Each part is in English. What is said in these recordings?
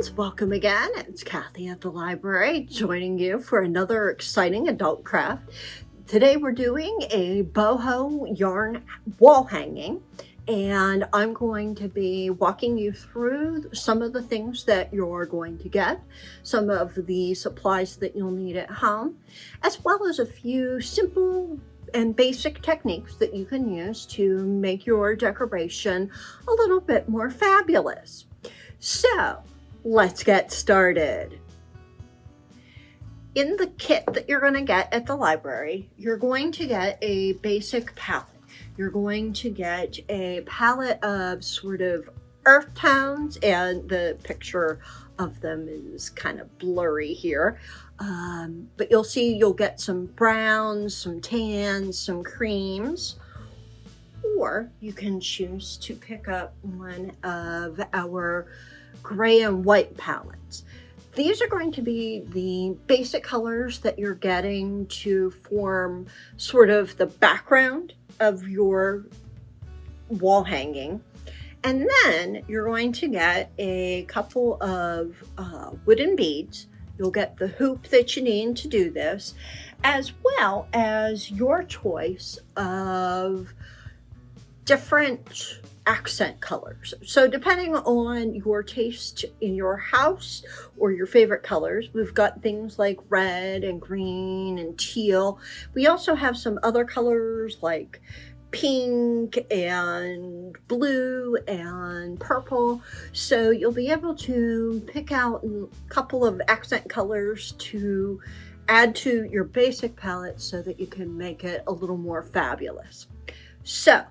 friends, welcome again. It's Kathy at the library joining you for another exciting adult craft. Today we're doing a boho yarn wall hanging, and I'm going to be walking you through some of the things that you're going to get, some of the supplies that you'll need at home, as well as a few simple and basic techniques that you can use to make your decoration a little bit more fabulous. So, let's get started. In the kit that you're going to get at the library, you're going to get a basic palette. You're going to get a palette of sort of earth tones, and the picture of them is kind of blurry here. But you'll see you'll get some browns, some tans, some creams, or you can choose to pick up one of our gray and white palettes. These are going to be the basic colors that you're getting to form sort of the background of your wall hanging. And then you're going to get a couple of wooden beads. You'll get the hoop that you need to do this, as well as your choice of different accent colors. So depending on your taste in your house or your favorite colors, we've got things like red and green and teal. We also have some other colors like pink and blue and purple. So you'll be able to pick out a couple of accent colors to add to your basic palette so that you can make it a little more fabulous. So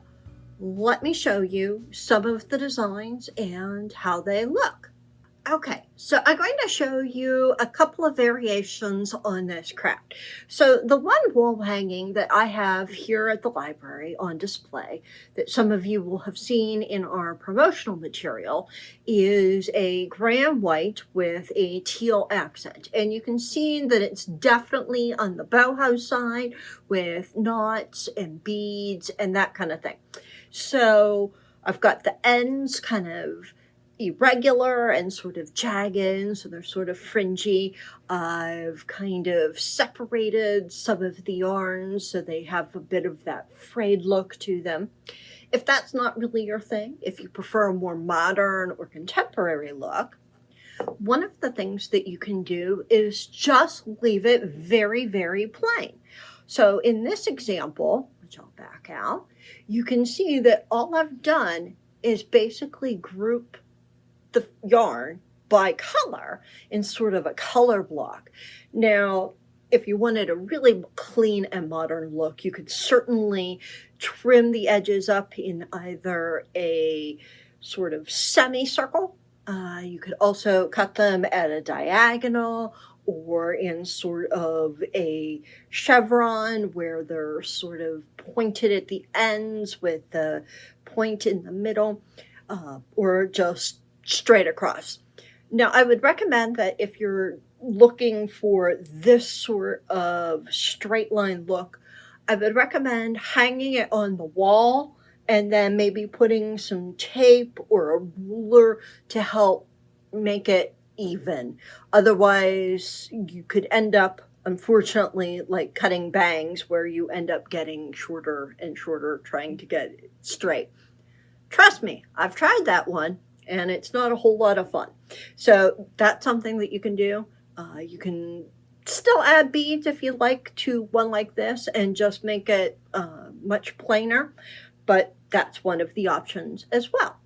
let me show you some of the designs and how they look. Okay, so I'm going to show you a couple of variations on this craft. So the one wall hanging that I have here at the library on display that some of you will have seen in our promotional material is a gray and white with a teal accent. And you can see that it's definitely on the boho side with knots and beads and that kind of thing. So I've got the ends kind of irregular and sort of jagged, so they're sort of fringy. I've kind of separated some of the yarns so they have a bit of that frayed look to them. If that's not really your thing, if you prefer a more modern or contemporary look, one of the things that you can do is just leave it very, very plain. So in this example, which I'll back out, you can see that all I've done is basically group the yarn by color in sort of a color block. Now, if you wanted a really clean and modern look, you could certainly trim the edges up in either a sort of semicircle. You could also cut them at a diagonal or in sort of a chevron where they're sort of pointed at the ends with the point in the middle, or just straight across. Now, I would recommend that if you're looking for this sort of straight line look, I would recommend hanging it on the wall and then maybe putting some tape or a ruler to help make it even. Otherwise, you could end up, unfortunately, like cutting bangs where you end up getting shorter and shorter trying to get it straight. Trust me, I've tried that one and it's not a whole lot of fun. So that's something that you can do. You can still add beads if you like to one like this and just make it much plainer, but that's one of the options as well.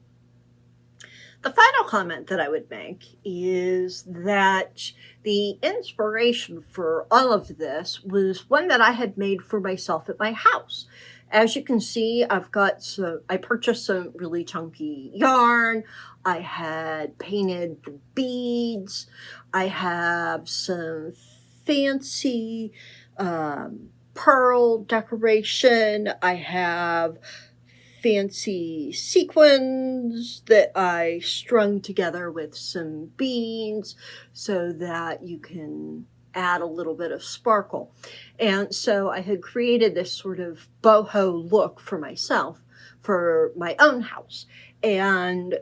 The final comment that I would make is that the inspiration for all of this was one that I had made for myself at my house. As you can see, I purchased some really chunky yarn. I had painted the beads. I have some fancy pearl decoration. I have fancy sequins that I strung together with some beads so that you can add a little bit of sparkle. And so I had created this sort of boho look for myself for my own house. And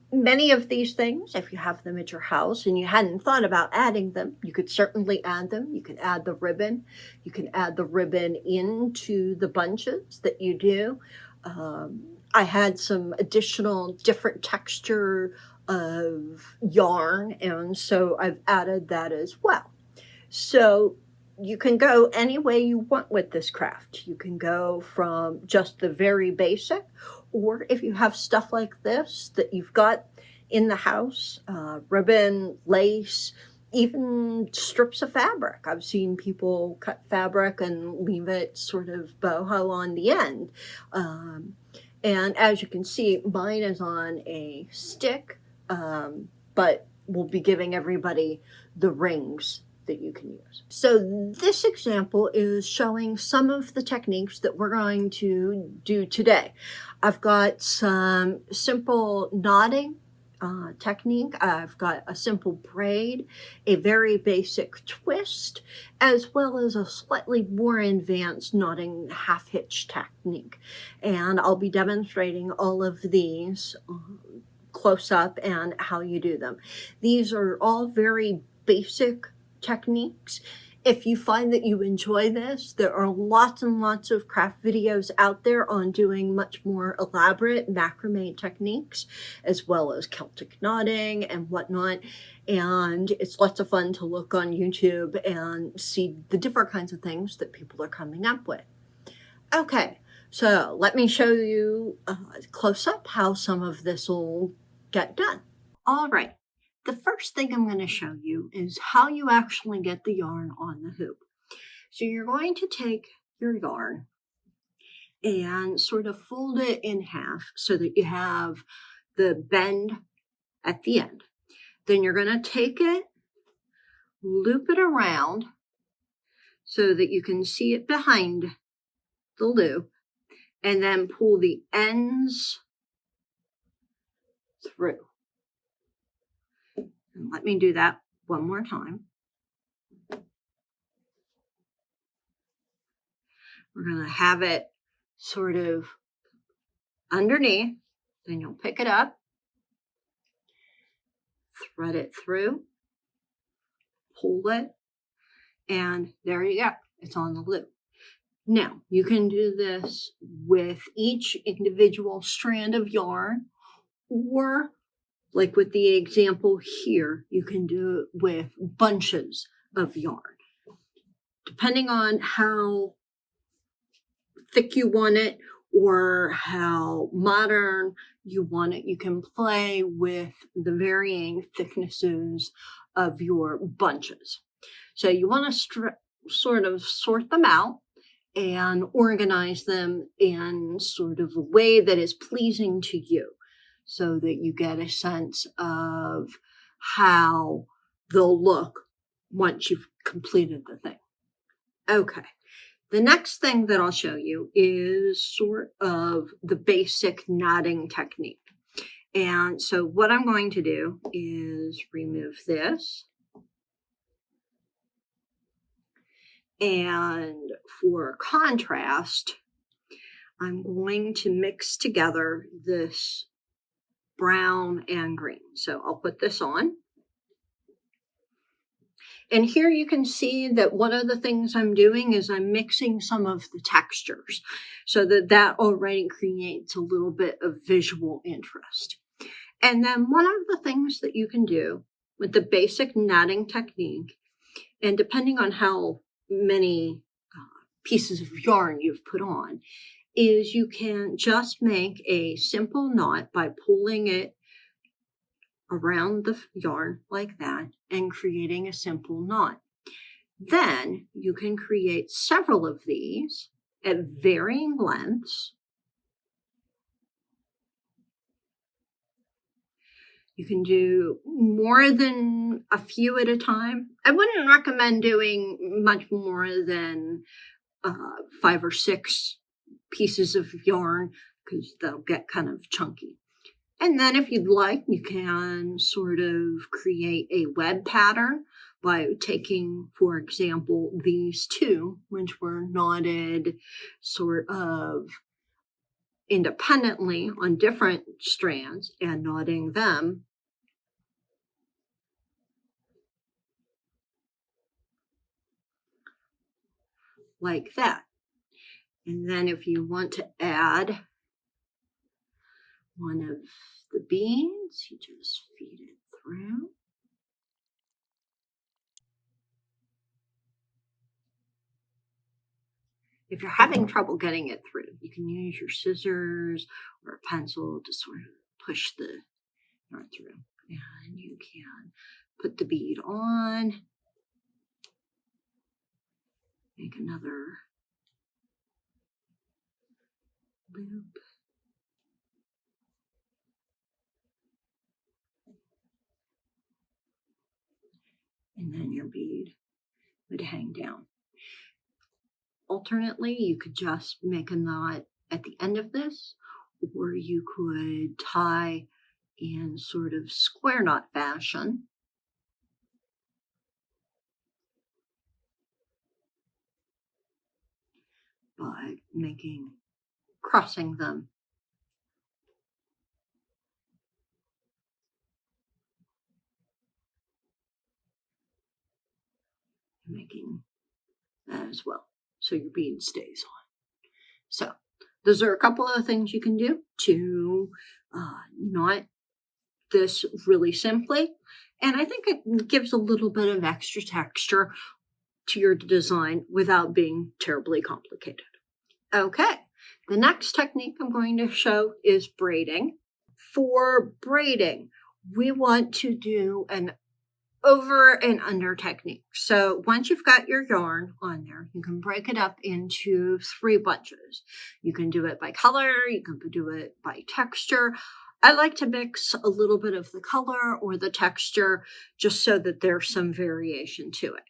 Many of these things, if you have them at your house and you hadn't thought about adding them, you could certainly add them. You can add the ribbon. You can add the ribbon into the bunches that you do. I had some additional different texture of yarn, and so I've added that as well. So you can go any way you want with this craft. You can go from just the very basic, or if you have stuff like this that you've got in the house, ribbon, lace, even strips of fabric. I've seen people cut fabric and leave it sort of boho on the end. And as you can see, mine is on a stick, but we'll be giving everybody the rings that you can use. So this example is showing some of the techniques that we're going to do today. I've got some simple knotting technique. I've got a simple braid, a very basic twist, as well as a slightly more advanced knotting half hitch technique. And I'll be demonstrating all of these close up and how you do them. These are all very basic techniques. If you find that you enjoy this, there are lots and lots of craft videos out there on doing much more elaborate macrame techniques, as well as Celtic knotting and whatnot. And it's lots of fun to look on YouTube and see the different kinds of things that people are coming up with. Okay, so let me show you close up how some of this will get done. All right. The first thing I'm going to show you is how you actually get the yarn on the hoop. So you're going to take your yarn and sort of fold it in half so that you have the bend at the end. Then you're going to take it, loop it around so that you can see it behind the loop, and then pull the ends through. And let me do that one more time. We're going to have it sort of underneath. Then you'll pick it up, thread it through, pull it, and there you go. It's on the loop. Now, you can do this with each individual strand of yarn, or like with the example here, you can do it with bunches of yarn. Depending on how thick you want it or how modern you want it, you can play with the varying thicknesses of your bunches. So you want to sort of sort them out and organize them in sort of a way that is pleasing to you, so that you get a sense of how they'll look once you've completed the thing. Okay, the next thing that I'll show you is sort of the basic knotting technique. And so what I'm going to do is remove this. And for contrast, I'm going to mix together this brown and green. So I'll put this on. And here you can see that one of the things I'm doing is I'm mixing some of the textures so that already creates a little bit of visual interest. And then one of the things that you can do with the basic knotting technique, and depending on how many pieces of yarn you've put on, is you can just make a simple knot by pulling it around the yarn like that and creating a simple knot. Then you can create several of these at varying lengths. You can do more than a few at a time. I wouldn't recommend doing much more than 5 or 6 pieces of yarn because they'll get kind of chunky. And then if you'd like, you can sort of create a web pattern by taking, for example, these two, which were knotted sort of independently on different strands and knotting them like that. And then if you want to add one of the beads, you just feed it through. If you're having trouble getting it through, you can use your scissors or a pencil to sort of push the yarn through. And you can put the bead on, make another loop. And then your bead would hang down. Alternately, you could just make a knot at the end of this, or you could tie in sort of square knot fashion. By crossing them. Making that as well, so your bead stays on. So those are a couple of things you can do to knot this really simply, and I think it gives a little bit of extra texture to your design without being terribly complicated. Okay, the next technique I'm going to show is braiding. For braiding, we want to do an over and under technique. So once you've got your yarn on there, you can break it up into 3 bunches. You can do it by color, you can do it by texture. I like to mix a little bit of the color or the texture just so that there's some variation to it.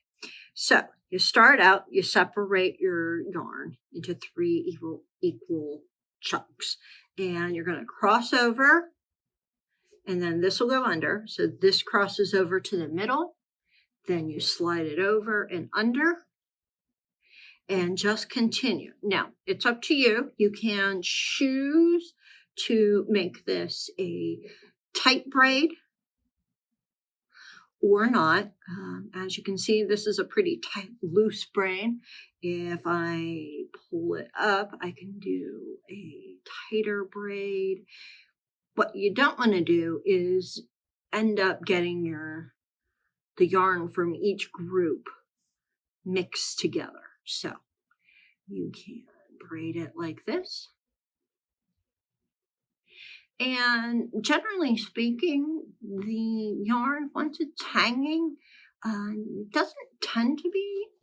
So you start out, you separate your yarn into 3 equal chunks, and you're going to cross over, and then this will go under. So this crosses over to the middle. Then you slide it over and under and just continue. Now, it's up to you. You can choose to make this a tight braid or not. As you can see, this is a pretty tight, loose braid. If I pull it up, I can do a tighter braid. What you don't want to do is end up getting the yarn from each group mixed together. So you can braid it like this. And generally speaking, the yarn, once it's hanging, doesn't tend to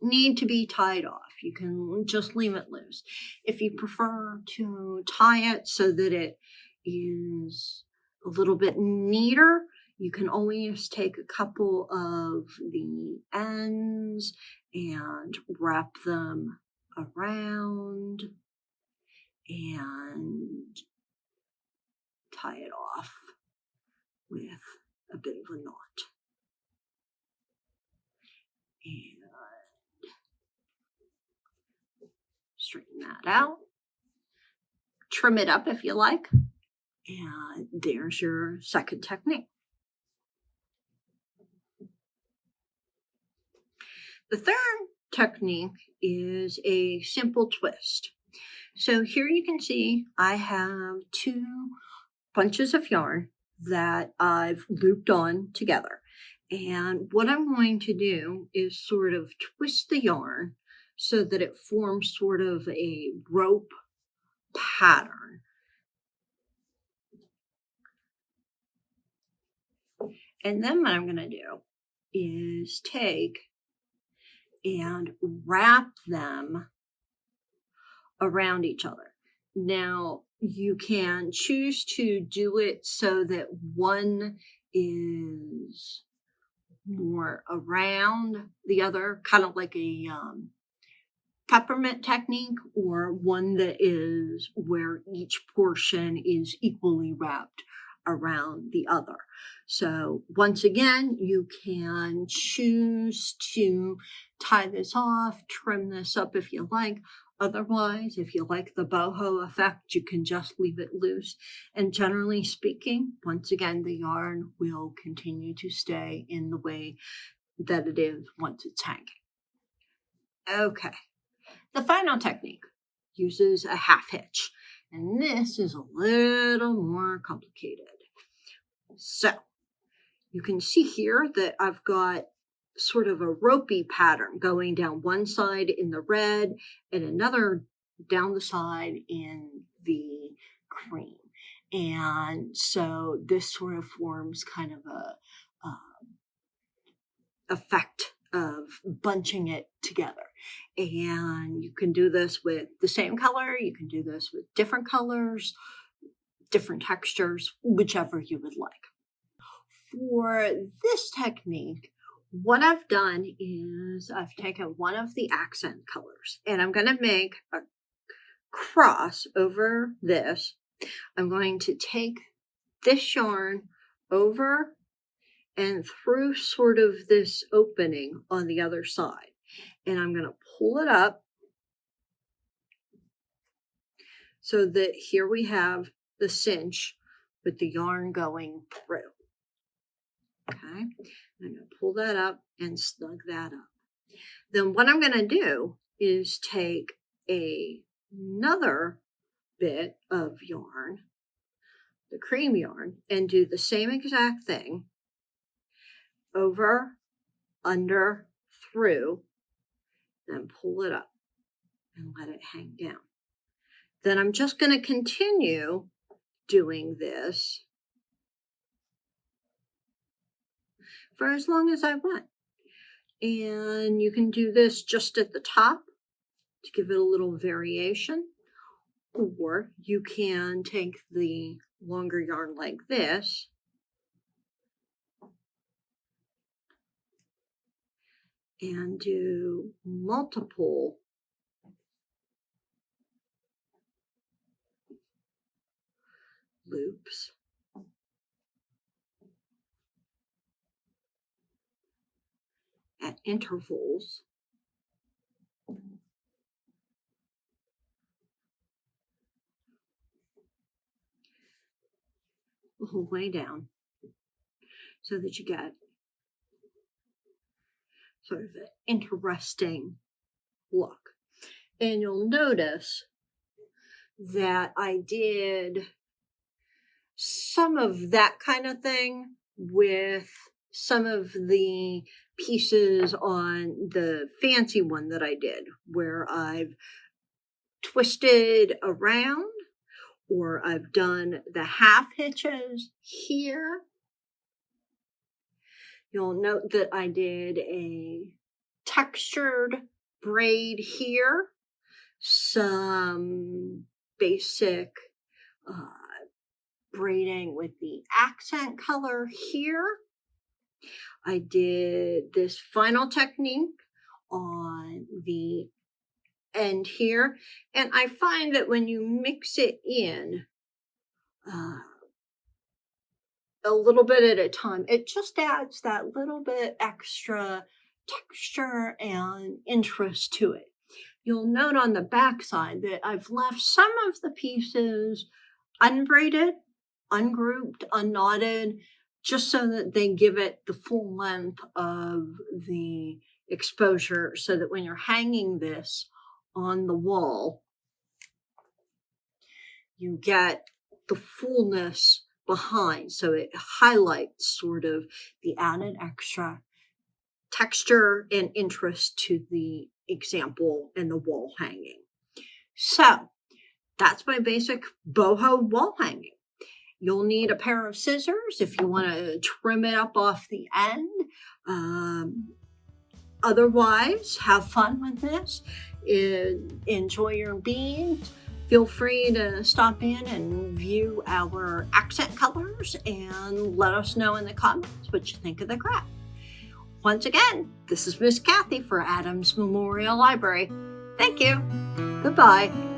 need to be tied off. You can just leave it loose. If you prefer to tie it so that it is a little bit neater, you can always take a couple of the ends and wrap them around and tie it off with a bit of a knot. And straighten that out. Trim it up if you like. And there's your second technique. The third technique is a simple twist. So here you can see I have 2 bunches of yarn that I've looped on together. And what I'm going to do is sort of twist the yarn so that it forms sort of a rope pattern. And then what I'm going to do is take and wrap them around each other. Now, you can choose to do it so that one is more around the other, kind of like a peppermint technique, or one that is where each portion is equally wrapped around the other. So once again, you can choose to tie this off, trim this up if you like. Otherwise, if you like the boho effect, you can just leave it loose. And generally speaking, once again, the yarn will continue to stay in the way that it is once it's hanging. Okay, the final technique uses a half hitch, and this is a little more complicated. So you can see here that I've got sort of a ropey pattern going down one side in the red and another down the side in the cream. And so this sort of forms kind of a effect of bunching it together. And you can do this with the same color. You can do this with different colors, different textures, whichever you would like. For this technique, what I've done is I've taken one of the accent colors and I'm going to make a cross over this. I'm going to take this yarn over and through sort of this opening on the other side. And I'm going to pull it up so that here we have the cinch with the yarn going through. Okay, I'm going to pull that up and snug that up. Then what I'm going to do is take another bit of yarn, the cream yarn, and do the same exact thing over, under, through, then pull it up and let it hang down. Then I'm just going to continue doing this for as long as I want. And you can do this just at the top to give it a little variation. Or you can take the longer yarn like this and do multiple loops. At intervals. The whole way down so that you get sort of an interesting look. And you'll notice that I did some of that kind of thing with some of the pieces on the fancy one that I did, where I've twisted around or I've done the half hitches here. You'll note that I did a textured braid here, some basic braiding with the accent color here. I did this final technique on the end here, and I find that when you mix it in a little bit at a time, it just adds that little bit extra texture and interest to it. You'll note on the back side that I've left some of the pieces unbraided, ungrouped, unknotted, just so that they give it the full length of the exposure, so that when you're hanging this on the wall, you get the fullness behind. So it highlights sort of the added extra texture and interest to the example and the wall hanging. So that's my basic boho wall hanging. You'll need a pair of scissors if you want to trim it up off the end. Otherwise, have fun with this. Enjoy your beads. Feel free to stop in and view our accent colors and let us know in the comments what you think of the craft. Once again, this is Miss Kathy for Adams Memorial Library. Thank you. Goodbye.